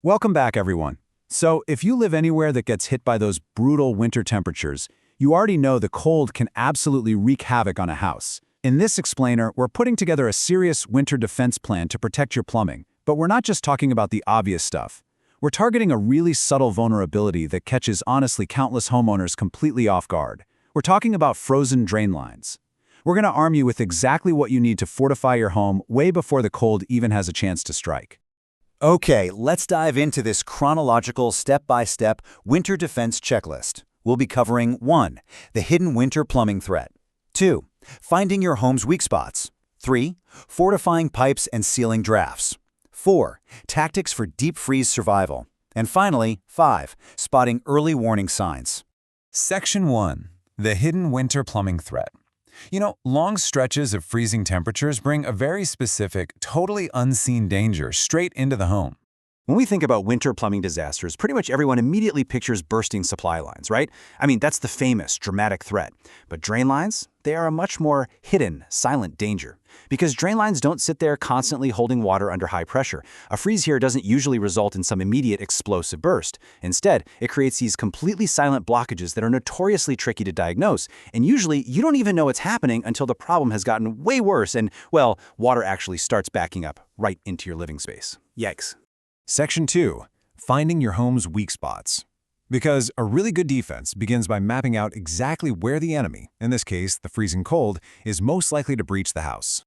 Welcome back, everyone. So, if you live anywhere that gets hit by those brutal winter temperatures, you already know the cold can absolutely wreak havoc on a house. In this explainer, we're putting together a serious winter defense plan to protect your plumbing, but we're not just talking about the obvious stuff. We're targeting a really subtle vulnerability that catches honestly countless homeowners completely off guard. We're talking about frozen drain lines. We're going to arm you with exactly what you need to fortify your home way before the cold even has a chance to strike. Okay, let's dive into this chronological step-by-step winter defense checklist. We'll be covering 1. The hidden winter plumbing threat. 2. Finding your home's weak spots. 3. Fortifying pipes and sealing drafts. 4. Tactics for deep freeze survival. And finally, 5. Spotting early warning signs. Section 1. The hidden winter plumbing threat. Long stretches of freezing temperatures bring a very specific, totally unseen danger straight into the home. When we think about winter plumbing disasters, pretty much everyone immediately pictures bursting supply lines, right? That's the famous, dramatic threat. But drain lines, they are a much more hidden, silent danger. Because drain lines don't sit there constantly holding water under high pressure. A freeze here doesn't usually result in some immediate explosive burst. Instead, it creates these completely silent blockages that are notoriously tricky to diagnose. And usually, you don't even know it's happening until the problem has gotten way worse and, well, water actually starts backing up right into your living space. Yikes. Section 2. Finding your home's weak spots. Because a really good defense begins by mapping out exactly where the enemy, in this case the freezing cold, is most likely to breach the house.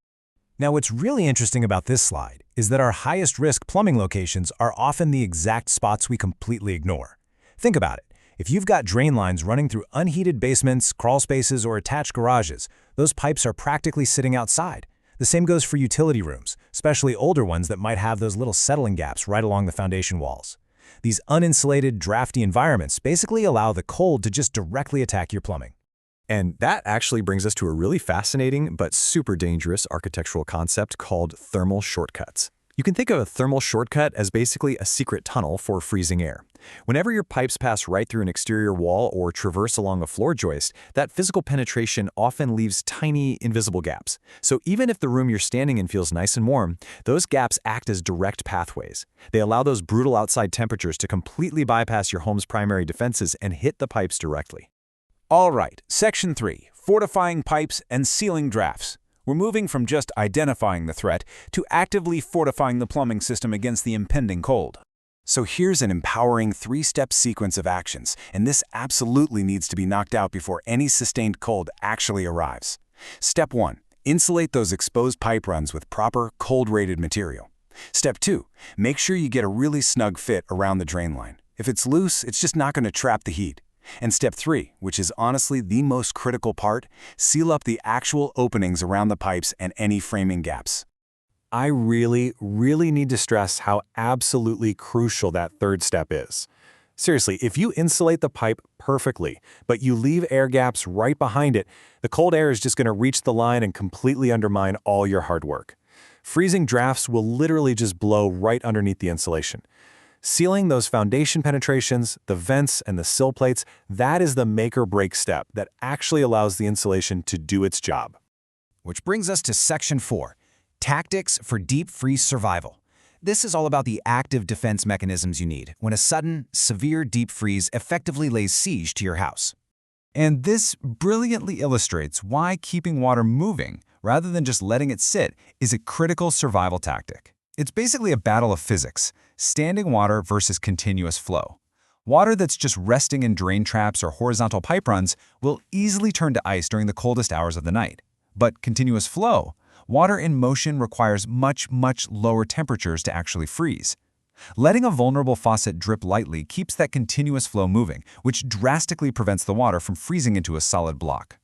Now, what's really interesting about this slide is that our highest risk plumbing locations are often the exact spots we completely ignore. Think about it. If you've got drain lines running through unheated basements, crawl spaces, or attached garages, those pipes are practically sitting outside. The same goes for utility rooms, especially older ones that might have those little settling gaps right along the foundation walls. These uninsulated, drafty environments basically allow the cold to just directly attack your plumbing. And that actually brings us to a really fascinating but super dangerous architectural concept called thermal shortcuts. You can think of a thermal shortcut as basically a secret tunnel for freezing air. Whenever your pipes pass right through an exterior wall or traverse along a floor joist, that physical penetration often leaves tiny, invisible gaps. So even if the room you're standing in feels nice and warm, those gaps act as direct pathways. They allow those brutal outside temperatures to completely bypass your home's primary defenses and hit the pipes directly. All right, Section 3. Fortifying pipes and sealing drafts. We're moving from just identifying the threat to actively fortifying the plumbing system against the impending cold. So here's an empowering 3-step sequence of actions, and this absolutely needs to be knocked out before any sustained cold actually arrives. Step 1. Insulate those exposed pipe runs with proper, cold-rated material. Step 2. Make sure you get a really snug fit around the drain line. If it's loose, it's just not going to trap the heat. And Step 3, which is honestly the most critical part, seal up the actual openings around the pipes and any framing gaps. I really need to stress how absolutely crucial that third step is. Seriously, if you insulate the pipe perfectly, but you leave air gaps right behind it, the cold air is just going to reach the line and completely undermine all your hard work. Freezing drafts will literally just blow right underneath the insulation. Sealing those foundation penetrations, the vents, and the sill plates, that is the make-or-break step that actually allows the insulation to do its job. Which brings us to Section 4. Tactics for deep freeze survival. This is all about the active defense mechanisms you need when a sudden, severe deep freeze effectively lays siege to your house. And this brilliantly illustrates why keeping water moving, rather than just letting it sit, is a critical survival tactic. It's basically a battle of physics, standing water versus continuous flow. Water that's just resting in drain traps or horizontal pipe runs will easily turn to ice during the coldest hours of the night. But continuous flow, water in motion requires much lower temperatures to actually freeze. Letting a vulnerable faucet drip lightly keeps that continuous flow moving, which drastically prevents the water from freezing into a solid block.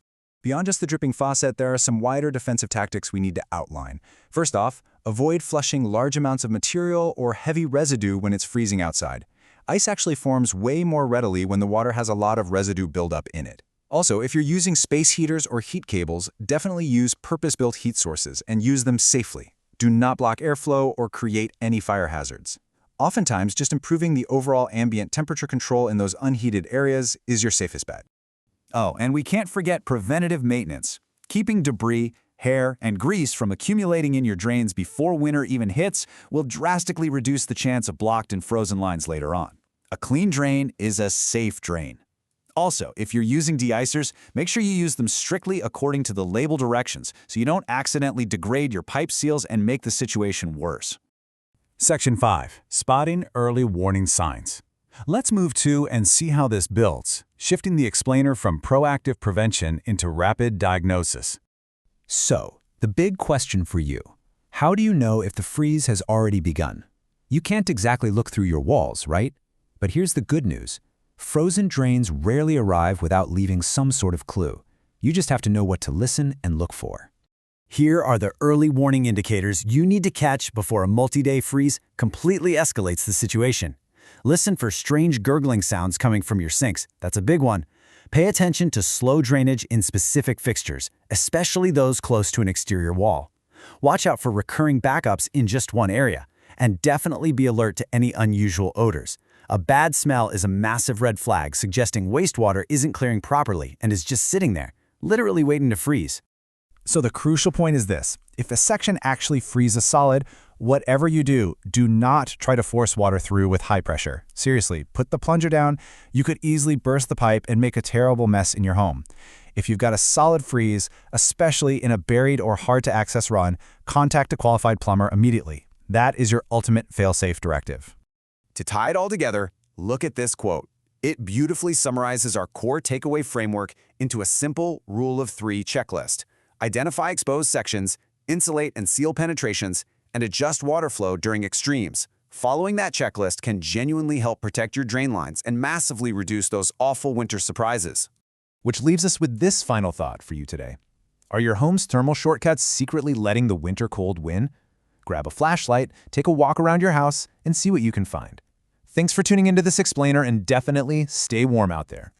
Beyond just the dripping faucet, there are some wider defensive tactics we need to outline. First off, avoid flushing large amounts of material or heavy residue when it's freezing outside. Ice actually forms way more readily when the water has a lot of residue buildup in it. Also, if you're using space heaters or heat cables, definitely use purpose-built heat sources and use them safely. Do not block airflow or create any fire hazards. Oftentimes, just improving the overall ambient temperature control in those unheated areas is your safest bet. Oh, and we can't forget preventative maintenance. Keeping debris, Hair and grease from accumulating in your drains before winter even hits will drastically reduce the chance of blocked and frozen lines later on. A clean drain is a safe drain. Also, if you're using de-icers, make sure you use them strictly according to the label directions so you don't accidentally degrade your pipe seals and make the situation worse. Section 5. Spotting early warning signs. Let's move to and see how this builds, shifting the explainer from proactive prevention into rapid diagnosis. So, the big question for you: how do you know if the freeze has already begun? You can't exactly look through your walls, right? But here's the good news. Frozen drains rarely arrive without leaving some sort of clue. You just have to know what to listen and look for. Here are the early warning indicators you need to catch before a multi-day freeze completely escalates the situation. Listen for strange gurgling sounds coming from your sinks. That's a big one. Pay attention to slow drainage in specific fixtures, especially those close to an exterior wall. Watch out for recurring backups in just one area, and definitely be alert to any unusual odors. A bad smell is a massive red flag suggesting wastewater isn't clearing properly and is just sitting there, literally waiting to freeze. So the crucial point is this: if a section actually freezes solid, whatever you do, do not try to force water through with high pressure. Seriously, put the plunger down. You could easily burst the pipe and make a terrible mess in your home. If you've got a solid freeze, especially in a buried or hard-to-access run, contact a qualified plumber immediately. That is your ultimate fail-safe directive. To tie it all together, look at this quote. It beautifully summarizes our core takeaway framework into a simple rule of 3 checklist. Identify exposed sections, insulate and seal penetrations, and adjust water flow during extremes. Following that checklist can genuinely help protect your drain lines and massively reduce those awful winter surprises. Which leaves us with this final thought for you today. Are your home's thermal shortcuts secretly letting the winter cold win? Grab a flashlight, take a walk around your house, and see what you can find. Thanks for tuning into this explainer, and definitely stay warm out there.